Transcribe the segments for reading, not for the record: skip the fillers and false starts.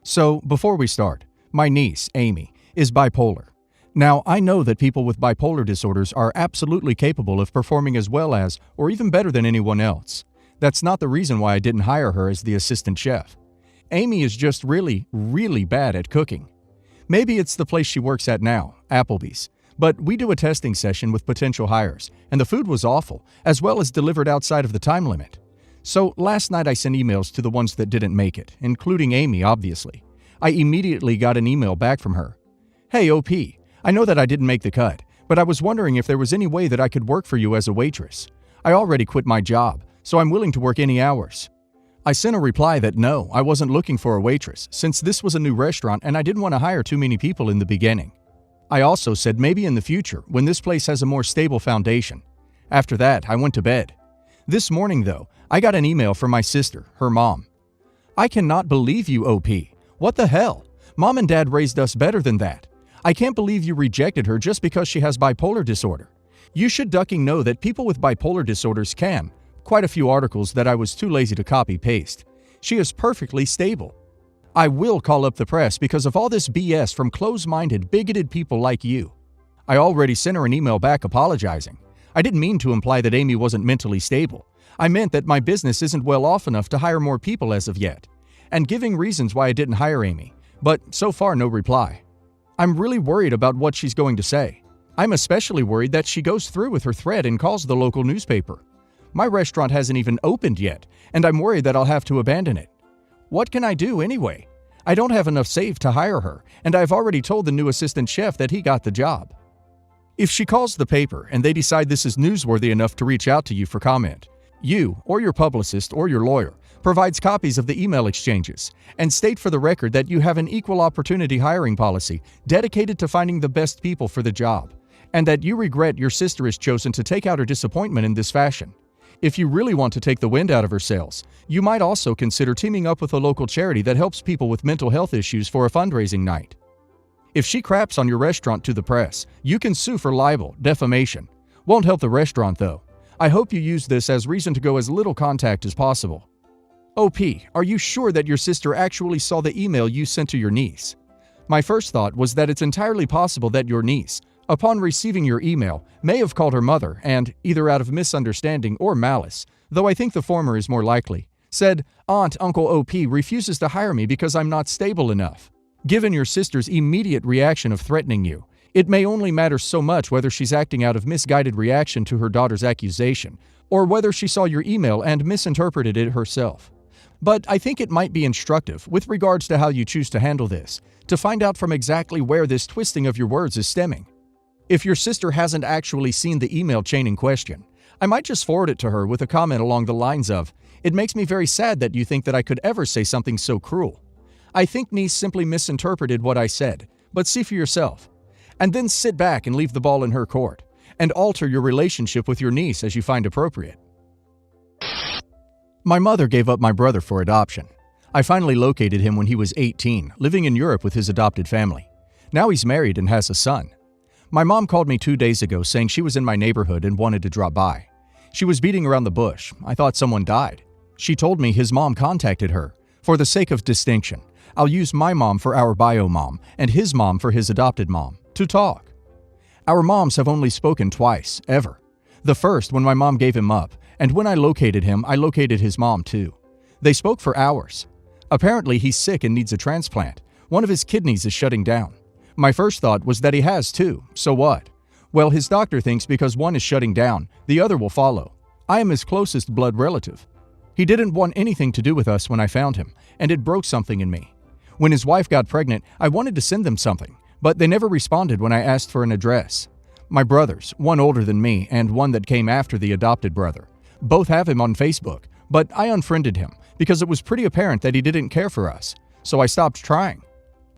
So, before we start, my niece, Amy, is bipolar. Now, I know that people with bipolar disorders are absolutely capable of performing as well as, or even better than anyone else. That's not the reason why I didn't hire her as the assistant chef. Amy is just really, really bad at cooking. Maybe it's the place she works at now, Applebee's. But we do a testing session with potential hires, and the food was awful, as well as delivered outside of the time limit. So last night I sent emails to the ones that didn't make it, including Amy, obviously. I immediately got an email back from her. "Hey OP, I know that I didn't make the cut, but I was wondering if there was any way that I could work for you as a waitress. I already quit my job, so I'm willing to work any hours." I sent a reply that no, I wasn't looking for a waitress, since this was a new restaurant and I didn't want to hire too many people in the beginning. I also said maybe in the future, when this place has a more stable foundation. After that, I went to bed. This morning, though, I got an email from my sister, her mom. "I cannot believe you, OP. What the hell? Mom and Dad raised us better than that. I can't believe you rejected her just because she has bipolar disorder. You should ducking know that people with bipolar disorders can." Quite a few articles that I was too lazy to copy-paste. "She is perfectly stable. I will call up the press because of all this BS from close-minded, bigoted people like you." I already sent her an email back apologizing. I didn't mean to imply that Amy wasn't mentally stable. I meant that my business isn't well off enough to hire more people as of yet, and giving reasons why I didn't hire Amy, but so far no reply. I'm really worried about what she's going to say. I'm especially worried that she goes through with her threat and calls the local newspaper. My restaurant hasn't even opened yet, and I'm worried that I'll have to abandon it. What can I do anyway? I don't have enough saved to hire her, and I've already told the new assistant chef that he got the job. If she calls the paper and they decide this is newsworthy enough to reach out to you for comment, you, or your publicist or your lawyer, provides copies of the email exchanges, and state for the record that you have an equal opportunity hiring policy dedicated to finding the best people for the job, and that you regret your sister has chosen to take out her disappointment in this fashion. If you really want to take the wind out of her sails, you might also consider teaming up with a local charity that helps people with mental health issues for a fundraising night. If she craps on your restaurant to the press, you can sue for libel, defamation. Won't help the restaurant though. I hope you use this as reason to go as little contact as possible. OP, are you sure that your sister actually saw the email you sent to your niece? My first thought was that it's entirely possible that your niece, upon receiving your email, may have called her mother and, either out of misunderstanding or malice, though I think the former is more likely, said, "Aunt Uncle OP refuses to hire me because I'm not stable enough." Given your sister's immediate reaction of threatening you, it may only matter so much whether she's acting out of misguided reaction to her daughter's accusation, or whether she saw your email and misinterpreted it herself. But I think it might be instructive, with regards to how you choose to handle this, to find out from exactly where this twisting of your words is stemming. If your sister hasn't actually seen the email chain in question, I might just forward it to her with a comment along the lines of, "It makes me very sad that you think that I could ever say something so cruel. I think niece simply misinterpreted what I said, but see for yourself." And then sit back and leave the ball in her court, and alter your relationship with your niece as you find appropriate. My mother gave up my brother for adoption. I finally located him when he was 18, living in Europe with his adopted family. Now he's married and has a son. My mom called me 2 days ago saying she was in my neighborhood and wanted to drop by. She was beating around the bush. I thought someone died. She told me his mom contacted her. For the sake of distinction, I'll use my mom for our bio mom and his mom for his adopted mom, to talk. Our moms have only spoken twice, ever. The first when my mom gave him up, and when I located him, I located his mom too. They spoke for hours. Apparently he's sick and needs a transplant. One of his kidneys is shutting down. My first thought was that he has two, so what? Well, his doctor thinks because one is shutting down, the other will follow. I am his closest blood relative. He didn't want anything to do with us when I found him, and it broke something in me. When his wife got pregnant, I wanted to send them something, but they never responded when I asked for an address. My brothers, one older than me and one that came after the adopted brother, both have him on Facebook, but I unfriended him because it was pretty apparent that he didn't care for us, so I stopped trying.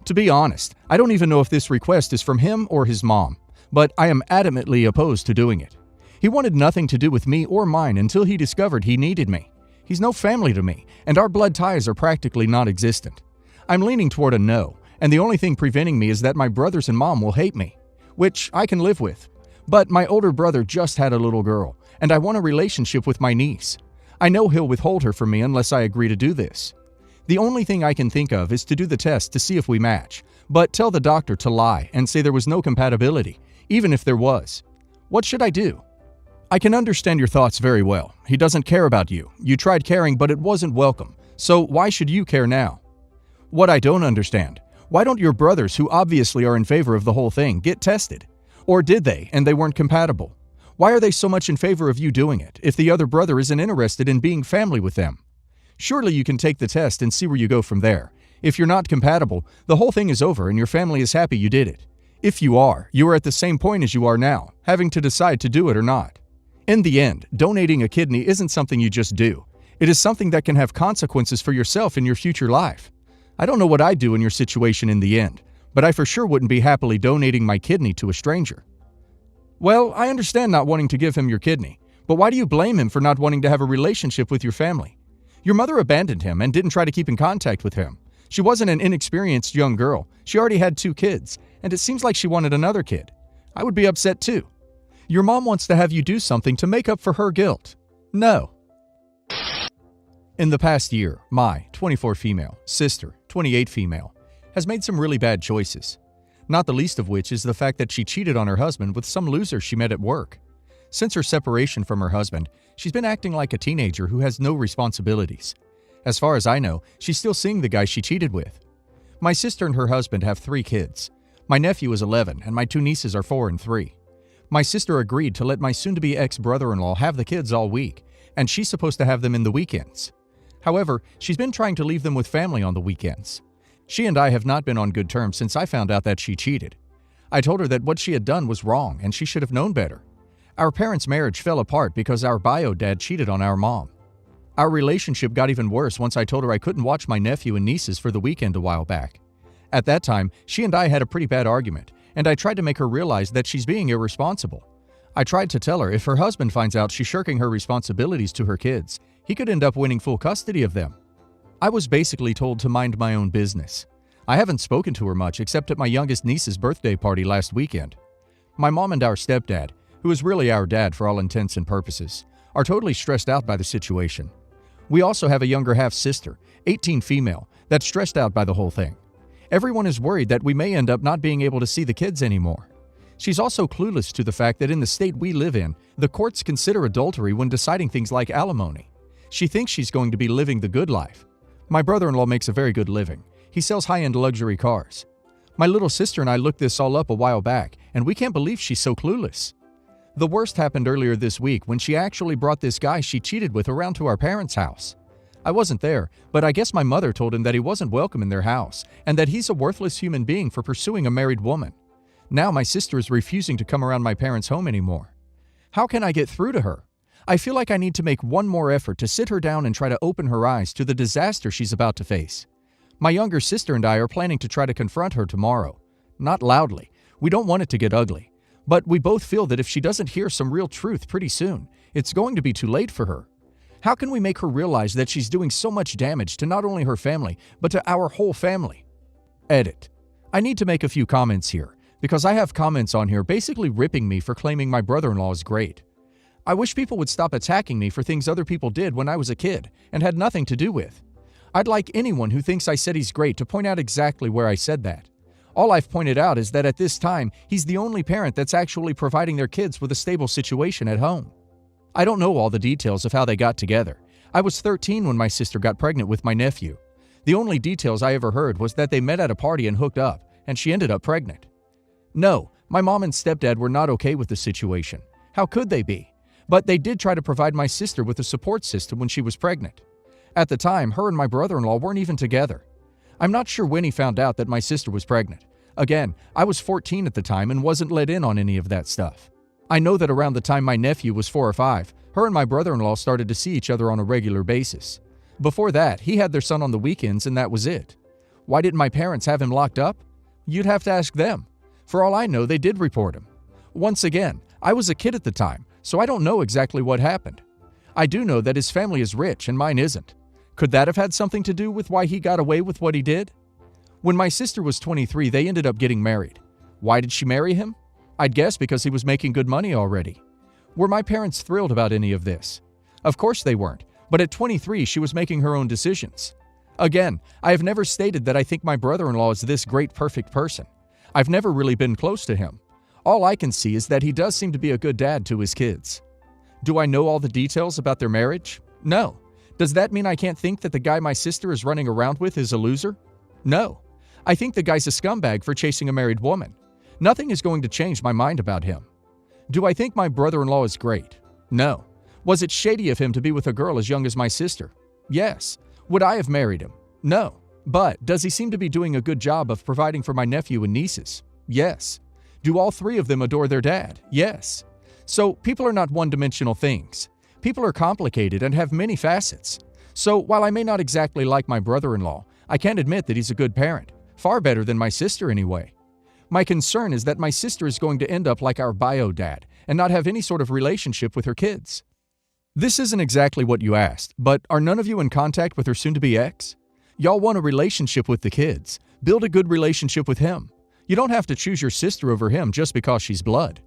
To be honest, I don't even know if this request is from him or his mom, but I am adamantly opposed to doing it. He wanted nothing to do with me or mine until he discovered he needed me. He's no family to me, and our blood ties are practically non-existent. I'm leaning toward a no, and the only thing preventing me is that my brothers and mom will hate me, which I can live with. But my older brother just had a little girl, and I want a relationship with my niece. I know he'll withhold her from me unless I agree to do this. The only thing I can think of is to do the test to see if we match, but tell the doctor to lie and say there was no compatibility, even if there was. What should I do? I can understand your thoughts very well. He doesn't care about you. You tried caring, but it wasn't welcome. So why should you care now? What I don't understand, why don't your brothers, who obviously are in favor of the whole thing, get tested? Or did they, and they weren't compatible? Why are they so much in favor of you doing it, if the other brother isn't interested in being family with them? Surely you can take the test and see where you go from there. If you're not compatible, the whole thing is over and your family is happy you did it. If you are at the same point as you are now, having to decide to do it or not. In the end, donating a kidney isn't something you just do. It is something that can have consequences for yourself in your future life. I don't know what I'd do in your situation in the end, but I for sure wouldn't be happily donating my kidney to a stranger. Well, I understand not wanting to give him your kidney, but why do you blame him for not wanting to have a relationship with your family? Your mother abandoned him and didn't try to keep in contact with him. She wasn't an inexperienced young girl. She already had 2 kids, and it seems like she wanted another kid. I would be upset too. Your mom wants to have you do something to make up for her guilt. No. In the past year, my 24 female sister, 28 female, has made some really bad choices. Not the least of which is the fact that she cheated on her husband with some loser she met at work. Since her separation from her husband, she's been acting like a teenager who has no responsibilities. As far as I know, she's still seeing the guy she cheated with. My sister and her husband have 3 kids. My nephew is 11 and my 2 nieces are 4 and 3. My sister agreed to let my soon-to-be ex-brother-in-law have the kids all week, and she's supposed to have them in the weekends. However, she's been trying to leave them with family on the weekends. She and I have not been on good terms since I found out that she cheated. I told her that what she had done was wrong and she should have known better. Our parents' marriage fell apart because our bio dad cheated on our mom. Our relationship got even worse once I told her I couldn't watch my nephew and nieces for the weekend a while back. At that time, she and I had a pretty bad argument, and I tried to make her realize that she's being irresponsible. I tried to tell her if her husband finds out she's shirking her responsibilities to her kids, he could end up winning full custody of them. I was basically told to mind my own business. I haven't spoken to her much except at my youngest niece's birthday party last weekend. My mom and our stepdad, who is really our dad for all intents and purposes, are totally stressed out by the situation. We also have a younger half-sister, 18 female, that's stressed out by the whole thing. Everyone is worried that we may end up not being able to see the kids anymore. She's also clueless to the fact that in the state we live in, the courts consider adultery when deciding things like alimony. She thinks she's going to be living the good life. My brother-in-law makes a very good living. He sells high-end luxury cars. My little sister and I looked this all up a while back, and we can't believe she's so clueless. The worst happened earlier this week when she actually brought this guy she cheated with around to our parents' house. I wasn't there, but I guess my mother told him that he wasn't welcome in their house and that he's a worthless human being for pursuing a married woman. Now my sister is refusing to come around my parents' home anymore. How can I get through to her? I feel like I need to make one more effort to sit her down and try to open her eyes to the disaster she's about to face. My younger sister and I are planning to try to confront her tomorrow. Not loudly. We don't want it to get ugly. But we both feel that if she doesn't hear some real truth pretty soon, it's going to be too late for her. How can we make her realize that she's doing so much damage to not only her family, but to our whole family? Edit. I need to make a few comments here, because I have comments on here basically ripping me for claiming my brother-in-law is great. I wish people would stop attacking me for things other people did when I was a kid and had nothing to do with. I'd like anyone who thinks I said he's great to point out exactly where I said that. All I've pointed out is that at this time, he's the only parent that's actually providing their kids with a stable situation at home. I don't know all the details of how they got together. I was 13 when my sister got pregnant with my nephew. The only details I ever heard was that they met at a party and hooked up, and she ended up pregnant. No, my mom and stepdad were not okay with the situation. How could they be? But they did try to provide my sister with a support system when she was pregnant. At the time, her and my brother-in-law weren't even together. I'm not sure when he found out that my sister was pregnant. Again, I was 14 at the time and wasn't let in on any of that stuff. I know that around the time my nephew was 4 or 5, her and my brother-in-law started to see each other on a regular basis. Before that, he had their son on the weekends and that was it. Why didn't my parents have him locked up? You'd have to ask them. For all I know, they did report him. Once again, I was a kid at the time, so I don't know exactly what happened. I do know that his family is rich and mine isn't. Could that have had something to do with why he got away with what he did? When my sister was 23, they ended up getting married. Why did she marry him? I'd guess because he was making good money already. Were my parents thrilled about any of this? Of course they weren't, but at 23 she was making her own decisions. Again, I have never stated that I think my brother-in-law is this great perfect person. I've never really been close to him. All I can see is that he does seem to be a good dad to his kids. Do I know all the details about their marriage? No. Does that mean I can't think that the guy my sister is running around with is a loser? No. I think the guy's a scumbag for chasing a married woman. Nothing is going to change my mind about him. Do I think my brother-in-law is great? No. Was it shady of him to be with a girl as young as my sister? Yes. Would I have married him? No. But does he seem to be doing a good job of providing for my nephew and nieces? Yes. Do all three of them adore their dad? Yes. So people are not one-dimensional things. People are complicated and have many facets. So while I may not exactly like my brother-in-law, I can admit that he's a good parent. Far better than my sister anyway. My concern is that my sister is going to end up like our bio dad and not have any sort of relationship with her kids. This isn't exactly what you asked, but are none of you in contact with her soon-to-be ex? Y'all want a relationship with the kids. Build a good relationship with him. You don't have to choose your sister over him just because she's blood.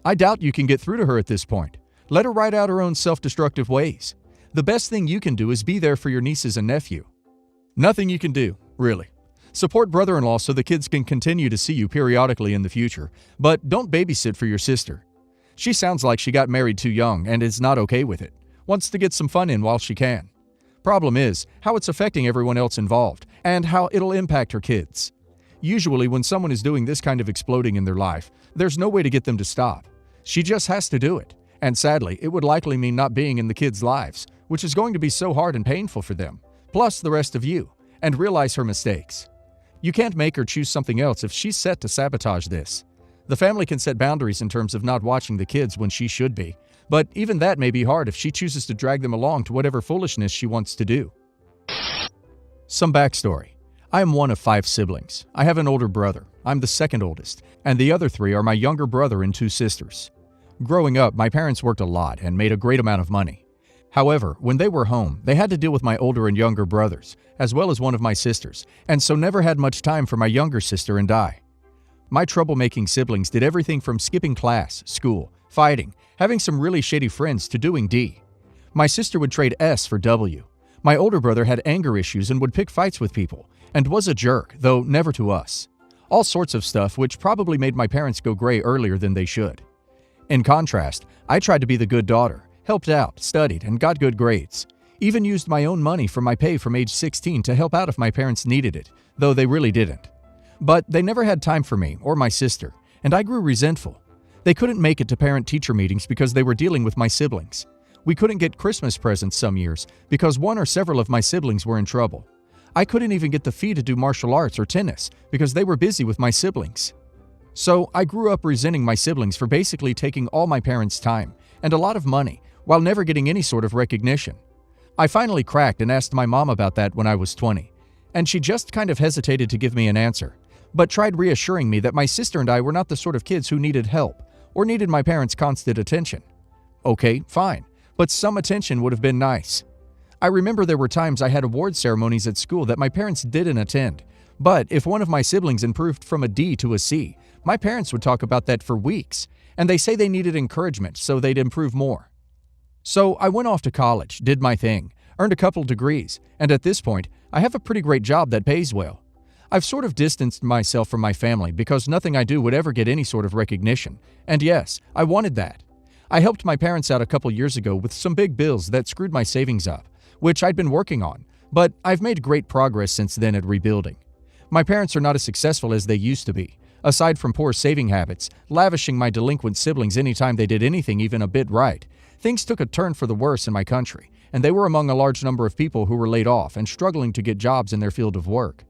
I doubt you can get through to her at this point. Let her write out her own self-destructive ways. The best thing you can do is be there for your nieces and nephew. Nothing you can do, really. Support brother-in-law so the kids can continue to see you periodically in the future, but don't babysit for your sister. She sounds like she got married too young and is not okay with it. Wants to get some fun in while she can. Problem is how it's affecting everyone else involved and how it'll impact her kids. Usually when someone is doing this kind of exploding in their life, there's no way to get them to stop. She just has to do it. And sadly, it would likely mean not being in the kids' lives, which is going to be so hard and painful for them, plus the rest of you, and realize her mistakes. You can't make her choose something else if she's set to sabotage this. The family can set boundaries in terms of not watching the kids when she should be, but even that may be hard if she chooses to drag them along to whatever foolishness she wants to do. Some backstory. I am one of 5 siblings. I have an older brother. I'm the second oldest, and the other 3 are my younger brother and 2 sisters. Growing up, my parents worked a lot and made a great amount of money. However, when they were home, they had to deal with my older and younger brothers, as well as one of my sisters, and so never had much time for my younger sister and I. My troublemaking siblings did everything from skipping class, school, fighting, having some really shady friends to doing D. My sister would trade S for W. My older brother had anger issues and would pick fights with people, and was a jerk, though never to us. All sorts of stuff which probably made my parents go gray earlier than they should. In contrast, I tried to be the good daughter, helped out, studied, and got good grades. Even used my own money from my pay from age 16 to help out if my parents needed it, though they really didn't. But they never had time for me or my sister, and I grew resentful. They couldn't make it to parent-teacher meetings because they were dealing with my siblings. We couldn't get Christmas presents some years because one or several of my siblings were in trouble. I couldn't even get the fee to do martial arts or tennis because they were busy with my siblings. So I grew up resenting my siblings for basically taking all my parents' time and a lot of money while never getting any sort of recognition. I finally cracked and asked my mom about that when I was 20, and she just kind of hesitated to give me an answer, but tried reassuring me that my sister and I were not the sort of kids who needed help or needed my parents' constant attention. Okay, fine, but some attention would have been nice. I remember there were times I had award ceremonies at school that my parents didn't attend, but if one of my siblings improved from a D to a C, my parents would talk about that for weeks, and they say they needed encouragement so they'd improve more. So I went off to college, did my thing, earned a couple degrees, and at this point, I have a pretty great job that pays well. I've sort of distanced myself from my family because nothing I do would ever get any sort of recognition, and yes, I wanted that. I helped my parents out a couple years ago with some big bills that screwed my savings up, which I'd been working on, but I've made great progress since then at rebuilding. My parents are not as successful as they used to be. Aside from poor saving habits, lavishing my delinquent siblings anytime they did anything even a bit right, things took a turn for the worse in my country, and they were among a large number of people who were laid off and struggling to get jobs in their field of work.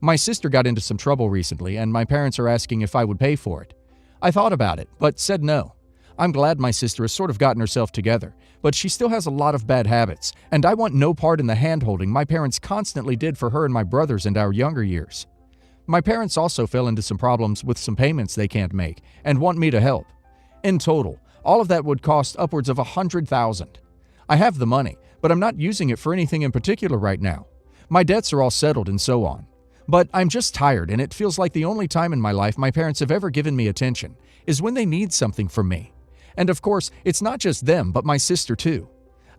My sister got into some trouble recently, and my parents are asking if I would pay for it. I thought about it, but said no. I'm glad my sister has sort of gotten herself together, but she still has a lot of bad habits, and I want no part in the hand-holding my parents constantly did for her and my brothers in our younger years. My parents also fell into some problems with some payments they can't make and want me to help. In total, all of that would cost upwards of $100,000. I have the money, but I'm not using it for anything in particular right now. My debts are all settled and so on. But I'm just tired, and it feels like the only time in my life my parents have ever given me attention is when they need something from me. And of course, it's not just them, but my sister too.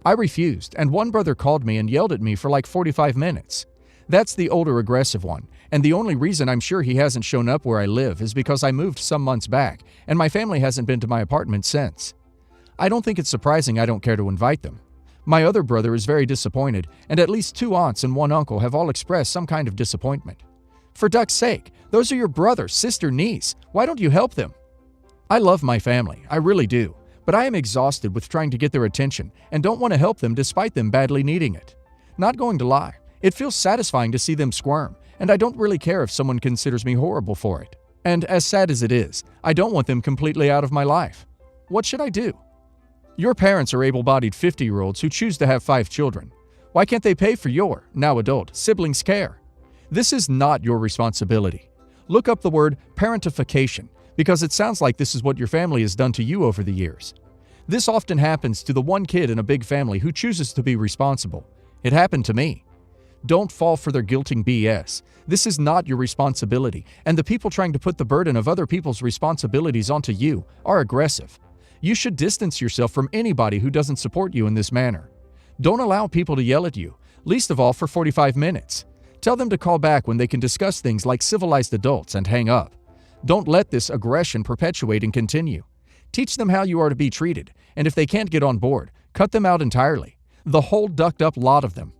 I refused, and one brother called me and yelled at me for like 45 minutes. That's the older aggressive one, and the only reason I'm sure he hasn't shown up where I live is because I moved some months back, and my family hasn't been to my apartment since. I don't think it's surprising I don't care to invite them. My other brother is very disappointed, and at least 2 aunts and 1 uncle have all expressed some kind of disappointment. For duck's sake, those are your brother, sister, niece. Why don't you help them? I love my family, I really do, but I am exhausted with trying to get their attention and don't want to help them despite them badly needing it. Not going to lie, it feels satisfying to see them squirm, and I don't really care if someone considers me horrible for it. And as sad as it is, I don't want them completely out of my life. What should I do? Your parents are able-bodied 50-year-olds who choose to have 5 children. Why can't they pay for your, now adult, siblings' care? This is not your responsibility. Look up the word parentification, because it sounds like this is what your family has done to you over the years. This often happens to the one kid in a big family who chooses to be responsible. It happened to me. Don't fall for their guilting BS. This is not your responsibility, and the people trying to put the burden of other people's responsibilities onto you are aggressive. You should distance yourself from anybody who doesn't support you in this manner. Don't allow people to yell at you, least of all for 45 minutes. Tell them to call back when they can discuss things like civilized adults and hang up. Don't let this aggression perpetuate and continue. Teach them how you are to be treated, and if they can't get on board, cut them out entirely. The whole ducked-up lot of them.